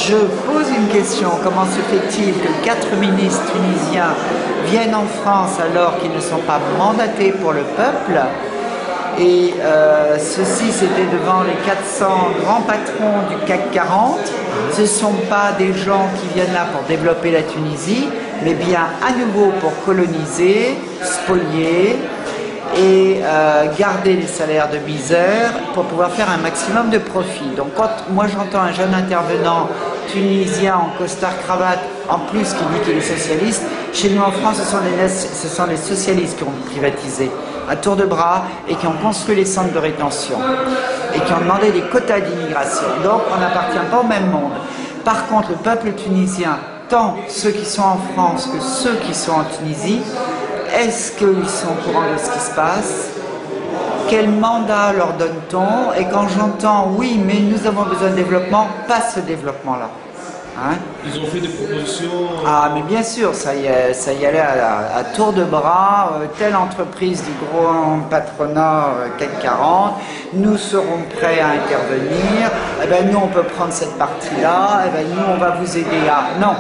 Je pose une question, comment se fait-il que 4 ministres tunisiens viennent en France alors qu'ils ne sont pas mandatés pour le peuple? Et ceci, c'était devant les 400 grands patrons du CAC 40. Ce ne sont pas des gens qui viennent là pour développer la Tunisie, mais bien à nouveau pour coloniser, spolier et garder les salaires de misère pour pouvoir faire un maximum de profit. Donc quand moi j'entends un jeune intervenant tunisien en costard-cravate, en plus qui dit qu'il est socialiste, chez nous en France ce sont les socialistes qui ont privatisé à tour de bras et qui ont construit les centres de rétention et qui ont demandé des quotas d'immigration. Donc on n'appartient pas au même monde. Par contre, le peuple tunisien, tant ceux qui sont en France que ceux qui sont en Tunisie, est-ce qu'ils sont au courant de ce qui se passe? Quel mandat leur donne-t-on? Et quand j'entends « oui, mais nous avons besoin de développement », pas ce développement-là. Hein? Ils ont fait des propositions... Ah, mais bien sûr, ça y allait à tour de bras. Telle entreprise du gros patronat CAC 40, nous serons prêts à intervenir. Eh ben, nous, on peut prendre cette partie-là. Eh ben, nous, on va vous aider à... Non,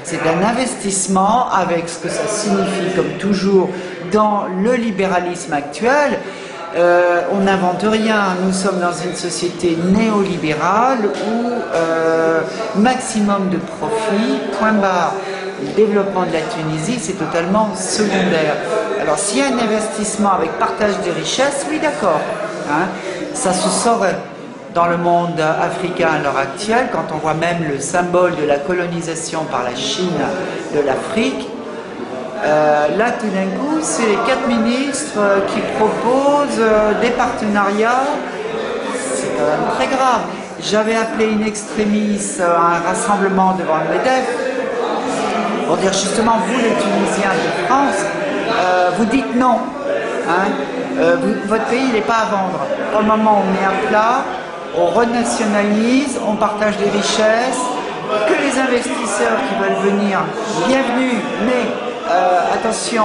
c'est un investissement avec ce que ça signifie, comme toujours, dans le libéralisme actuel. On n'invente rien, nous sommes dans une société néolibérale où maximum de profit, point barre. Le développement de la Tunisie, c'est totalement secondaire. Alors s'il y a un investissement avec partage des richesses, oui d'accord, hein, ça se saurait dans le monde africain à l'heure actuelle, quand on voit même le symbole de la colonisation par la Chine de l'Afrique. Là, tout d'un coup, c'est les 4 ministres qui proposent des partenariats. C'est quand même très grave. J'avais appelé in extremis à un rassemblement devant le MEDEF pour dire justement, vous les Tunisiens de France, vous dites non. Hein, votre pays n'est pas à vendre. Au moment où on met à plat, on renationalise, on partage des richesses, que les investisseurs qui veulent venir, bienvenue, mais attention,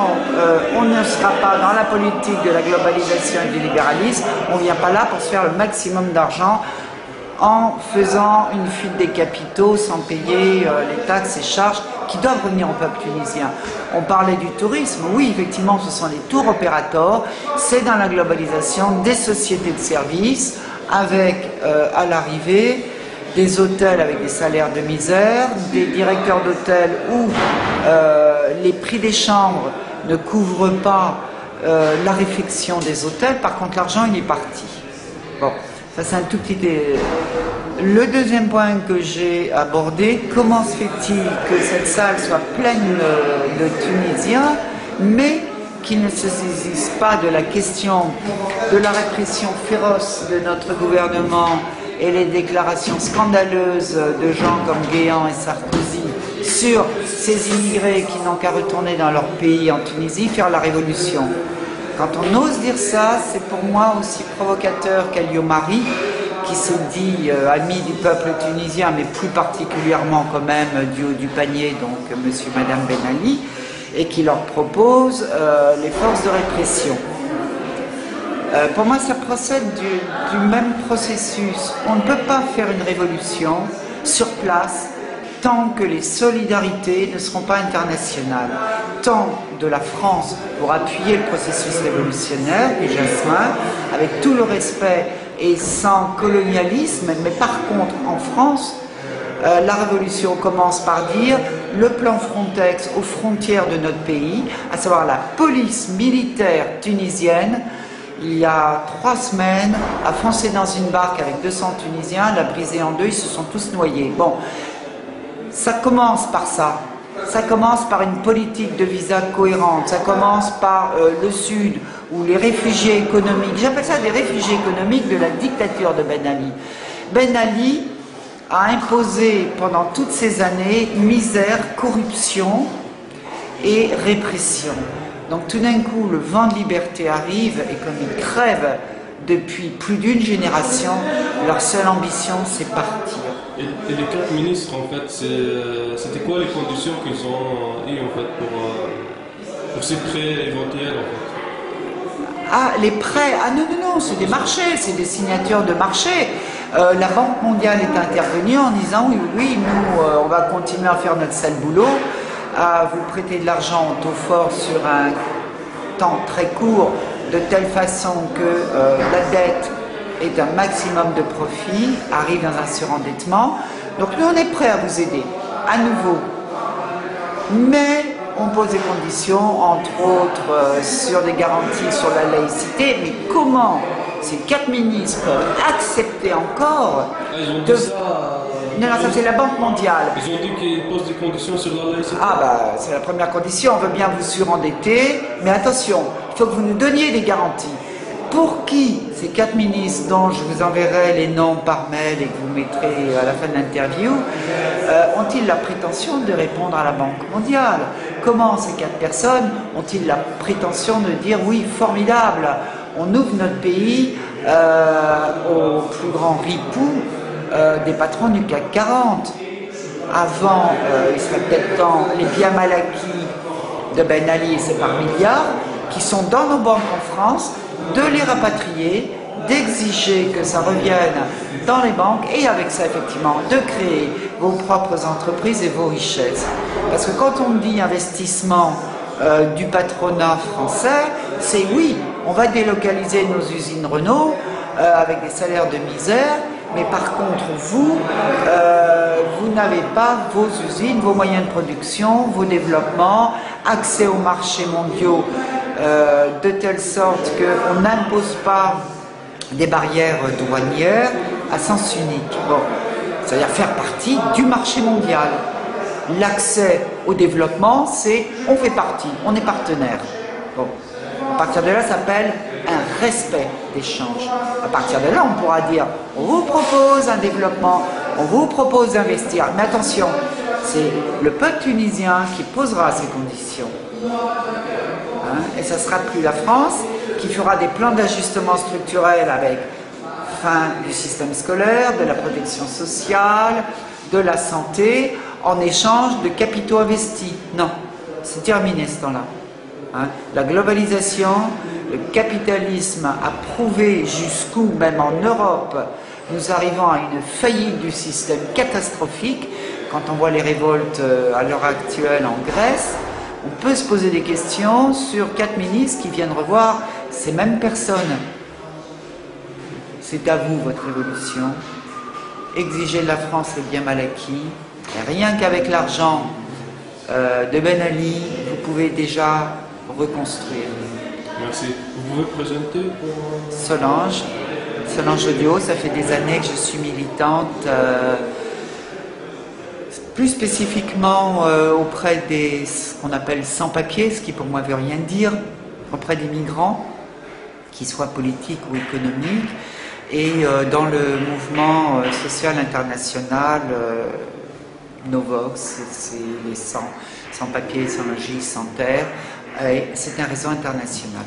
on ne sera pas dans la politique de la globalisation et du libéralisme, on ne vient pas là pour se faire le maximum d'argent en faisant une fuite des capitaux sans payer les taxes et charges qui doivent revenir au peuple tunisien. On parlait du tourisme, oui effectivement ce sont les tour opérateurs, c'est dans la globalisation des sociétés de services avec à l'arrivée des hôtels avec des salaires de misère, des directeurs d'hôtels où les prix des chambres ne couvrent pas la réfection des hôtels, par contre l'argent il est parti. Bon, ça c'est un tout petit... Le deuxième point que j'ai abordé, comment se fait-il que cette salle soit pleine de Tunisiens, mais qui ne se saisissent pas de la question de la répression féroce de notre gouvernement et les déclarations scandaleuses de gens comme Guéant et Sarkozy sur ces immigrés qui n'ont qu'à retourner dans leur pays en Tunisie faire la révolution. Quand on ose dire ça, c'est pour moi aussi provocateur qu'Elio Marie, qui se dit ami du peuple tunisien, mais plus particulièrement quand même du haut du panier, donc monsieur et madame Ben Ali, et qui leur propose les forces de répression. Pour moi, ça procède du même processus. On ne peut pas faire une révolution sur place tant que les solidarités ne seront pas internationales. Tant de la France pour appuyer le processus révolutionnaire, et Jasmin, avec tout le respect et sans colonialisme, mais par contre, en France, la révolution commence par dire le plan Frontex aux frontières de notre pays, à savoir la police militaire tunisienne, il y a 3 semaines, a foncé dans une barque avec 200 Tunisiens, l'a brisé en 2, ils se sont tous noyés. Bon, ça commence par ça. Ça commence par une politique de visa cohérente. Ça commence par le Sud, où les réfugiés économiques, j'appelle ça des réfugiés économiques de la dictature de Ben Ali. Ben Ali a imposé pendant toutes ces années misère, corruption et répression. Donc tout d'un coup, le vent de liberté arrive et comme ils crèvent depuis plus d'une génération, leur seule ambition, c'est partir. Et les 4 ministres, en fait, c'était quoi les conditions qu'ils ont eues, en fait, pour ces prêts éventuels, en fait? Ah, les prêts, ah non, c'est des marchés, c'est des signatures de marché. La Banque mondiale est intervenue en disant oui, oui, nous, on va continuer à faire notre sale boulot, à vous prêter de l'argent au taux fort sur un temps très court, de telle façon que la dette ait un maximum de profit, arrive dans un surendettement. Donc nous, on est prêts à vous aider, à nouveau. Mais on pose des conditions, entre autres sur des garanties sur la laïcité. Mais comment ces 4 ministres peuvent accepter encore Ils ont dit ça. Non, ça c'est la Banque mondiale. Ils ont dit qu'ils posent des conditions sur la laïcité. Ah bah c'est la première condition, on veut bien vous surendetter, mais attention, il faut que vous nous donniez des garanties. Pour qui ces 4 ministres, dont je vous enverrai les noms par mail et que vous mettrez à la fin de l'interview, ont-ils la prétention de répondre à la Banque mondiale? Comment ces 4 personnes ont-ils la prétention de dire oui, formidable, on ouvre notre pays au plus grand ripoux des patrons du CAC 40. Avant, il serait peut-être temps, les biens mal acquis de Ben Ali et ses par milliards, qui sont dans nos banques en France, de les rapatrier, d'exiger que ça revienne dans les banques et avec ça effectivement de créer vos propres entreprises et vos richesses. Parce que quand on dit investissement du patronat français, c'est oui, on va délocaliser nos usines Renault avec des salaires de misère, mais par contre vous, vous n'avez pas vos usines, vos moyens de production, vos développements, accès aux marchés mondiaux de telle sorte qu'on n'impose pas des barrières douanières à sens unique. Bon, c'est-à-dire faire partie du marché mondial. L'accès au développement, c'est on fait partie, on est partenaire. Bon. À partir de là, ça s'appelle un respect d'échange. À partir de là, on pourra dire on vous propose un développement, on vous propose d'investir. Mais attention, c'est le peuple tunisien qui posera ces conditions. Hein, et ça ne sera plus la France qui fera des plans d'ajustement structurel avec fin du système scolaire, de la protection sociale, de la santé, en échange de capitaux investis. Non, c'est terminé ce temps-là. Hein, la globalisation, le capitalisme a prouvé jusqu'où, même en Europe, nous arrivons à une faillite du système catastrophique. Quand on voit les révoltes à l'heure actuelle en Grèce, on peut se poser des questions sur 4 ministres qui viennent revoir ces mêmes personnes. C'est à vous votre révolution. Exigez de la France les biens mal acquis. Et rien qu'avec l'argent de Ben Ali, vous pouvez déjà reconstruire. Merci. Vous pouvez présenter Solange Audio, ça fait des années que je suis militante, plus spécifiquement auprès des ce qu'on appelle sans-papiers, ce qui pour moi veut rien dire, auprès des migrants, qu'ils soient politiques ou économiques, et dans le mouvement social international Novox, c'est les sans-papiers, sans logis, sans terre, et c'est un réseau international.